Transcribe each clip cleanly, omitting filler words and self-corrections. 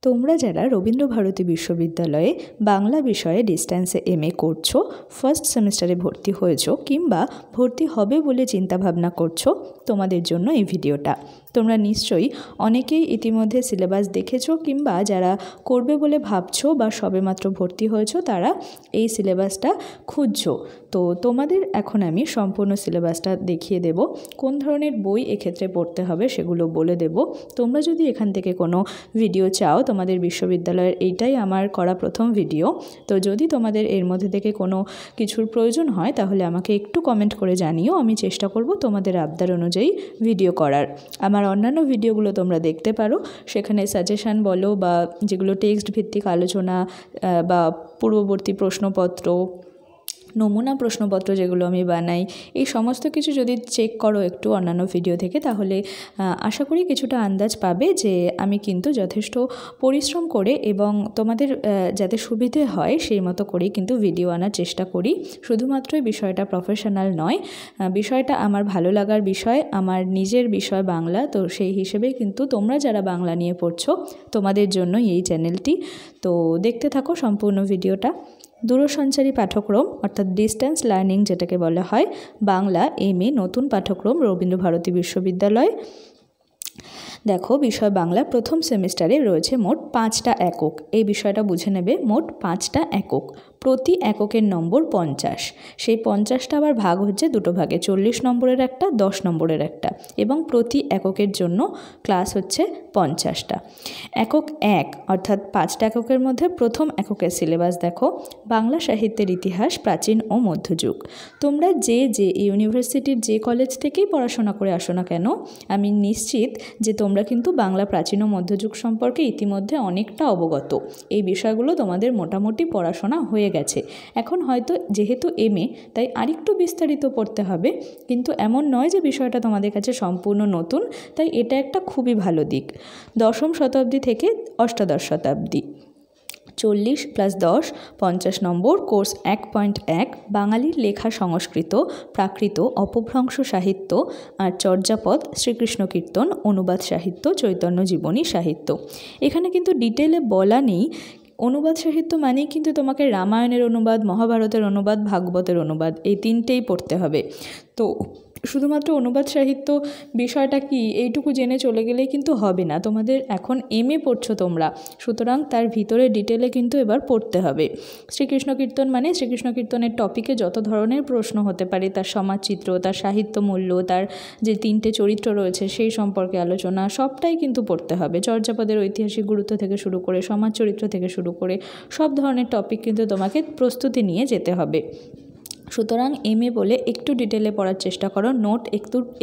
তোমরা যারা রবীন্দ্রভারতী বিশ্ববিদ্যালয়ে বাংলা বিষয়ে ডিস্ট্যান্সে এমএ করছো, ফার্স্ট সেমিস্টারে ভর্তি হয়েছো কিংবা ভর্তি হবে বলে চিন্তাভাবনা করছো, তোমাদের জন্য এই ভিডিওটা। তোমরা নিশ্চয়ই অনেকেই ইতিমধ্যে সিলেবাস দেখেছো কিংবা যারা করবে বলে ভাবছো বা সবেমাত্র ভর্তি হয়েছো তারা এই সিলেবাসটা খুঁজছো। তো তোমাদের এখন আমি সম্পূর্ণ সিলেবাসটা দেখিয়ে দেব, কোন ধরনের বই এক্ষেত্রে পড়তে হবে সেগুলো বলে দেব। তোমরা যদি এখান থেকে কোনো ভিডিও চাও, তোমাদের বিশ্ববিদ্যালয়ের এইটাই আমার করা প্রথম ভিডিও, তো যদি তোমাদের এর মধ্যে থেকে কোনো কিছুর প্রয়োজন হয় তাহলে আমাকে একটু কমেন্ট করে জানিও, আমি চেষ্টা করব তোমাদের আবদার অনুযায়ী ভিডিও করার। আমার অন্যান্য ভিডিওগুলো তোমরা দেখতে পারো, সেখানে সাজেশান বলো বা যেগুলো টেক্সট ভিত্তিক আলোচনা বা পূর্ববর্তী প্রশ্নপত্র, নমুনা প্রশ্নপত্র যেগুলো আমি বানাই, এই সমস্ত কিছু যদি চেক করো একটু অন্যান্য ভিডিও থেকে, তাহলে আশা করি কিছুটা আন্দাজ পাবে যে আমি কিন্তু যথেষ্ট পরিশ্রম করে এবং তোমাদের যাতে সুবিধে হয় সেই মতো করেই কিন্তু ভিডিও আনার চেষ্টা করি। শুধুমাত্রই বিষয়টা প্রফেশনাল নয়, বিষয়টা আমার ভালো লাগার বিষয়, আমার নিজের বিষয় বাংলা, তো সেই হিসেবে কিন্তু তোমরা যারা বাংলা নিয়ে পড়ছো তোমাদের জন্য এই চ্যানেলটি। তো দেখতে থাকো সম্পূর্ণ ভিডিওটা। দূরসঞ্চারী পাঠ্যক্রম অর্থাৎ ডিস্ট্যান্স লার্নিং যেটাকে বলা হয়, বাংলা এমএ নতুন পাঠ্যক্রম রবীন্দ্রভারতী বিশ্ববিদ্যালয়। দেখো, বিষয় বাংলা প্রথম সেমিস্টারে রয়েছে মোট 5টা একক। এই বিষয়টা বুঝে নেবে, মোট 5টা একক, প্রতি এককের নম্বর 50। সেই 50টা আবার ভাগ হচ্ছে দুটো ভাগে, 40 নম্বরের একটা, 10 নম্বরের একটা, এবং প্রতি এককের জন্য ক্লাস হচ্ছে 50টা। একক 1 অর্থাৎ 5টা এককের মধ্যে প্রথম এককের সিলেবাস দেখো, বাংলা সাহিত্যের ইতিহাস, প্রাচীন ও মধ্যযুগ। তোমরা যে ইউনিভার্সিটির যে কলেজ থেকেই পড়াশোনা করে আসো না কেন, আমি নিশ্চিত যে তোমরা কিন্তু বাংলা প্রাচীন ও মধ্যযুগ সম্পর্কে ইতিমধ্যে অনেকটা অবগত। এই বিষয়গুলো তোমাদের মোটামুটি পড়াশোনা হয়ে গেছে। এখন হয়তো যেহেতু এমএ তাই আরেকটু বিস্তারিত পড়তে হবে, কিন্তু এমন নয় যে বিষয়টা তোমাদের কাছে সম্পূর্ণ নতুন, তাই এটা একটা খুবই ভালো দিক। দশম শতাব্দী থেকে অষ্টাদশ শতাব্দী, 40 + 10 50 নম্বর, কোর্স 1.1, বাঙালির লেখা সংস্কৃত, প্রাকৃত, অপভ্রংশ সাহিত্য আর চর্যাপদ, শ্রীকৃষ্ণ কীর্তন, অনুবাদ সাহিত্য, চৈতন্য জীবনী সাহিত্য। এখানে কিন্তু ডিটেলে বলা নেই, অনুবাদ সাহিত্য মানেই কিন্তু তোমাকে রামায়ণের অনুবাদ, মহাভারতের অনুবাদ, ভাগবতের অনুবাদ, এই তিনটেই পড়তে হবে। তো শুধুমাত্র অনুবাদ সাহিত্য বিষয়টা কি এইটুকু জেনে চলে গেলেই কিন্তু হবে না, তোমাদের এখন এমএ পড়ছো তোমরা, সুতরাং তার ভিতরে ডিটেলে কিন্তু এবার পড়তে হবে। শ্রীকৃষ্ণ কীর্তন মানে শ্রীকৃষ্ণ কীর্তনের টপিকে যত ধরনের প্রশ্ন হতে পারে, তার সমাজচিত্র, তার সাহিত্য মূল্য, তার যে 3টে চরিত্র রয়েছে সেই সম্পর্কে আলোচনা, সবটাই কিন্তু পড়তে হবে। চর্যাপদের ঐতিহাসিক গুরুত্ব থেকে শুরু করে, সমাজ চরিত্র থেকে শুরু করে সব ধরনের টপিক কিন্তু তোমাকে প্রস্তুতি নিয়ে যেতে হবে। সুতরাং এমএ বলে একটু ডিটেলে পড়ার চেষ্টা করো, নোট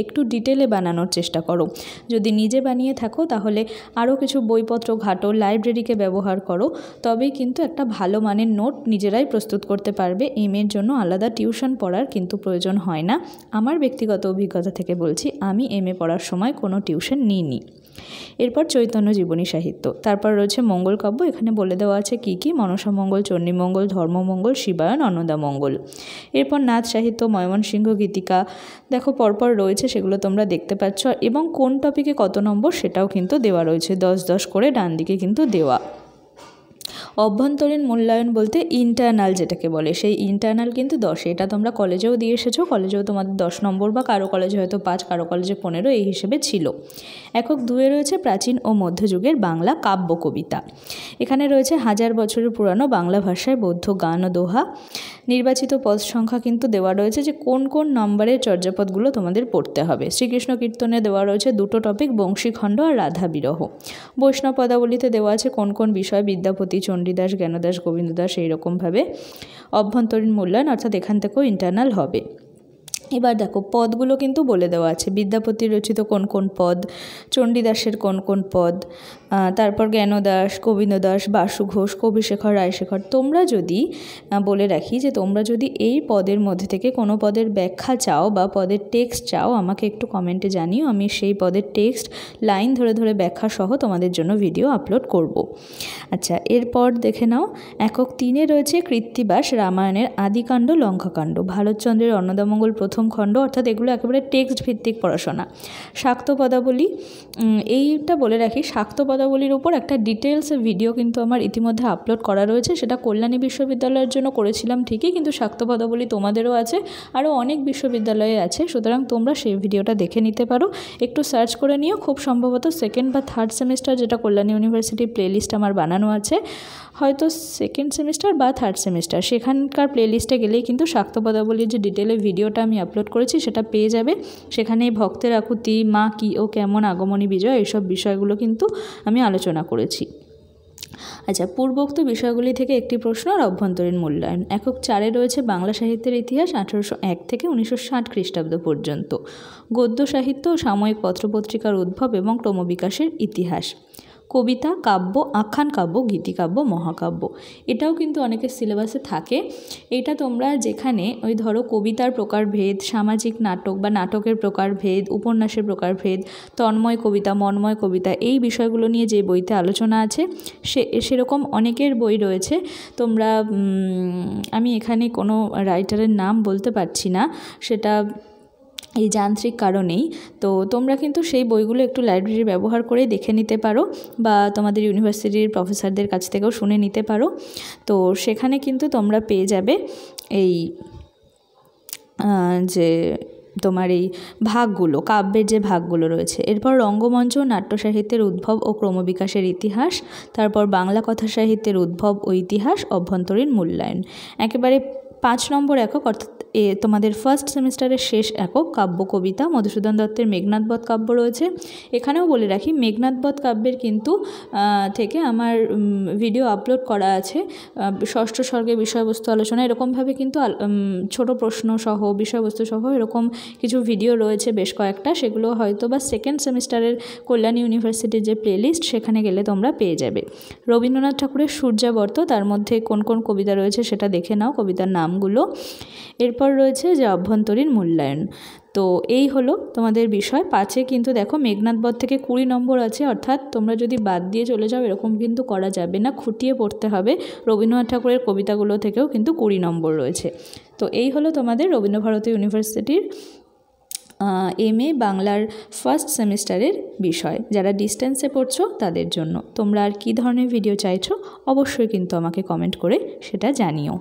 একটু ডিটেলে বানানোর চেষ্টা করো। যদি নিজে বানিয়ে থাকো তাহলে আরও কিছু বইপত্র ঘাটো, লাইব্রেরিকে ব্যবহার করো, তবেই কিন্তু একটা ভালো মানের নোট নিজেরাই প্রস্তুত করতে পারবে। এমএর জন্য আলাদা টিউশন পড়ার কিন্তু প্রয়োজন হয় না। আমার ব্যক্তিগত অভিজ্ঞতা থেকে বলছি, আমি এমএ পড়ার সময় কোনো টিউশন নিইনি। এরপর চৈতন্য জীবনী সাহিত্য, তারপর রয়েছে মঙ্গল কাব্য। এখানে বলে দেওয়া আছে কি কি: মনসা মঙ্গল, চণ্ডীমঙ্গল, ধর্মমঙ্গল, শিবায়ন, অন্নদামঙ্গল। এরপর নাচ সাহিত্য, ময়মনসিংহ গীতিকা, দেখো পরপর রয়েছে, সেগুলো তোমরা দেখতে পাচ্ছ, এবং কোন টপিকে কত নম্বর সেটাও কিন্তু দেওয়া রয়েছে, 10 করে ডান দিকে কিন্তু দেওয়া। অভ্যন্তরীণ মূল্যায়ন বলতে ইন্টারনাল যেটাকে বলে, সেই ইন্টারনাল কিন্তু 10, এটা তোমরা কলেজেও দিয়ে এসেছো, কলেজেও তোমাদের 10 নম্বর, বা কারো কলেজে হয়তো 5, কারো কলেজে 15, এই হিসেবে ছিল। একক 2 রয়েছে প্রাচীন ও মধ্যযুগের বাংলা কাব্য কবিতা। এখানে রয়েছে 1000 বছরের পুরানো বাংলা ভাষায় বৌদ্ধ গান ও দোহা। নির্বাচিত পদ সংখ্যা কিন্তু দেওয়া রয়েছে যে কোন কোন নম্বরের চর্যাপদগুলো তোমাদের পড়তে হবে। শ্রীকৃষ্ণ কীর্তনে দেওয়া রয়েছে 2টো টপিক, বংশীখণ্ড আর রাধা বিরহ। বৈষ্ণব পদাবলিতে দেওয়া আছে কোন কোন বিষয়, বিদ্যাপতি, চণ্ডীদাস, জ্ঞানদাস, গোবিন্দদাস, এইরকমভাবে। অভ্যন্তরীণ মূল্যায়ন অর্থাৎ এখান থেকেও ইন্টারনাল হবে। এবার দেখো পদগুলো কিন্তু বলে দেওয়া আছে, বিদ্যাপতির রচিত কোন কোন পদ, চণ্ডীদাসের কোন কোন পদ, তারপর জ্ঞানদাস, গোবিন্দদাস, বাসু ঘোষ, কবিশেখর, রায়শেখর। তোমরা যদি বলে রাখি যে তোমরা যদি এই পদের মধ্যে থেকে কোনো পদের ব্যাখ্যা চাও বা পদের টেক্সট চাও, আমাকে একটু কমেন্টে জানিও, আমি সেই পদের টেক্সট লাইন ধরে ধরে ব্যাখ্যা সহ তোমাদের জন্য ভিডিও আপলোড করব। আচ্ছা, এরপর দেখে নাও, একক 3 রয়েছে কৃত্তিবাস, রামায়ণের আদিকাণ্ড, লঙ্কাকাণ্ড, ভারতচন্দ্রের অন্নদামঙ্গল প্রথম খণ্ড, অর্থাৎ এগুলো একেবারে টেক্সট ভিত্তিক পড়াশোনা। শাক্ত পদাবলী, এইটা বলে রাখি, শাক্ত পদাবলী পদাবলীর উপর একটা ডিটেলস ভিডিও কিন্তু আমার ইতিমধ্যে আপলোড করা রয়েছে। সেটা কল্যাণী বিশ্ববিদ্যালয়ের জন্য করেছিলাম ঠিকই, কিন্তু শাক্ত পদাবলী তোমাদেরও আছে, আরও অনেক বিশ্ববিদ্যালয়ে আছে, সুতরাং তোমরা সেই ভিডিওটা দেখে নিতে পারো। একটু সার্চ করে নিও, খুব সম্ভবত সেকেন্ড বা থার্ড সেমিস্টার, যেটা কল্যাণী ইউনিভার্সিটির প্লেলিস্ট আমার বানানো আছে, হয়তো সেকেন্ড সেমিস্টার বা থার্ড সেমিস্টার, সেখানকার প্লেলিস্টে গেলেই কিন্তু শাক্ত পদাবলীর যে ডিটেলে ভিডিওটা আমি আপলোড করেছি সেটা পেয়ে যাবে। সেখানে ভক্তের আকুতি, মা কী ও কেমন, আগমনী বিজয়, এইসব বিষয়গুলো কিন্তু আমি আলোচনা করেছি। আচ্ছা, পূর্বোক্ত বিষয়গুলি থেকে একটি প্রশ্ন আর অভ্যন্তরীণ মূল্যায়ন। একক 4-এ রয়েছে বাংলা সাহিত্যের ইতিহাস 1801 থেকে 1960 খ্রিস্টাব্দ পর্যন্ত, গদ্য সাহিত্য ও সাময়িক পত্রপত্রিকার উদ্ভব এবং ক্রমবিকাশের ইতিহাস, কবিতা, কাব্য, আখ্যান কাব্য, গীতিকাব্য, মহাকাব্য। এটাও কিন্তু অনেকের সিলেবাসে থাকে। এটা তোমরা যেখানে ওই ধরো কবিতার প্রকারভেদ, সামাজিক নাটক বা নাটকের প্রকারভেদ, উপন্যাসের প্রকারভেদ, তন্ময় কবিতা, মন্ময় কবিতা, এই বিষয়গুলো নিয়ে যে বইতে আলোচনা আছে সেরকম অনেকের বই রয়েছে। তোমরা আমি এখানে কোনো রাইটারের নাম বলতে পারছি না, সেটা এই যান্ত্রিক কারণেই। তো তোমরা কিন্তু সেই বইগুলো একটু লাইব্রেরি ব্যবহার করে দেখে নিতে পারো, বা তোমাদের ইউনিভার্সিটির প্রফেসরদের কাছ থেকেও শুনে নিতে পারো। তো সেখানে কিন্তু তোমরা পেয়ে যাবে এই যে তোমার এই ভাগগুলো, কাব্যের যে ভাগগুলো রয়েছে। এরপর রঙ্গমঞ্চ নাট্য সাহিত্যের উদ্ভব ও ক্রমবিকাশের ইতিহাস, তারপর বাংলা কথা সাহিত্যের উদ্ভব ও ইতিহাস, অভ্যন্তরীণ মূল্যায়ন। একেবারে 5 নম্বর একক, অর্থাৎ তোমাদের ফার্স্ট সেমিস্টারের শেষ একক, কাব্য কবিতা। মধুসূদন দত্তের মেঘনাদবধ কাব্য রয়েছে। এখানেও বলে রাখি, মেঘনাদবধ কাব্যের কিন্তু থেকে আমার ভিডিও আপলোড করা আছে। ষষ্ঠ স্বর্গে বিষয়বস্তু আলোচনা, এরকমভাবে কিন্তু ছোট প্রশ্ন সহ, বিষয়বস্তু সহ এরকম কিছু ভিডিও রয়েছে বেশ কয়েকটা। সেগুলো হয়তো বা সেকেন্ড সেমিস্টারের কল্যাণী ইউনিভার্সিটির যে প্লেলিস্ট, সেখানে গেলে তোমরা পেয়ে যাবে। রবীন্দ্রনাথ ঠাকুরের সূর্যাবর্ত, তার মধ্যে কোন কোন কবিতা রয়েছে সেটা দেখে নাও, কবিতার নামগুলো। এরপর রয়েছে যে অভ্যন্তরীণ মূল্যায়ন। তো এই হলো তোমাদের বিষয়। 5-এ কিন্তু দেখো মেঘনাদবধ থেকে 20 নম্বর আছে, অর্থাৎ তোমরা যদি বাদ দিয়ে চলে যাও এরকম কিন্তু করা যাবে না, খুঁটিয়ে পড়তে হবে। রবীন্দ্রনাথ ঠাকুরের কবিতাগুলো থেকেও কিন্তু 20 নম্বর রয়েছে। তো এই হলো তোমাদের রবীন্দ্রভারতী ইউনিভার্সিটির MA বাংলার ফার্স্ট সেমিস্টারের বিষয়। যারা ডিস্টেন্সে পড়ছো তাদের জন্য। তোমরা আর কী ধরনের ভিডিও চাইছো অবশ্যই কিন্তু আমাকে কমেন্ট করে সেটা জানিও।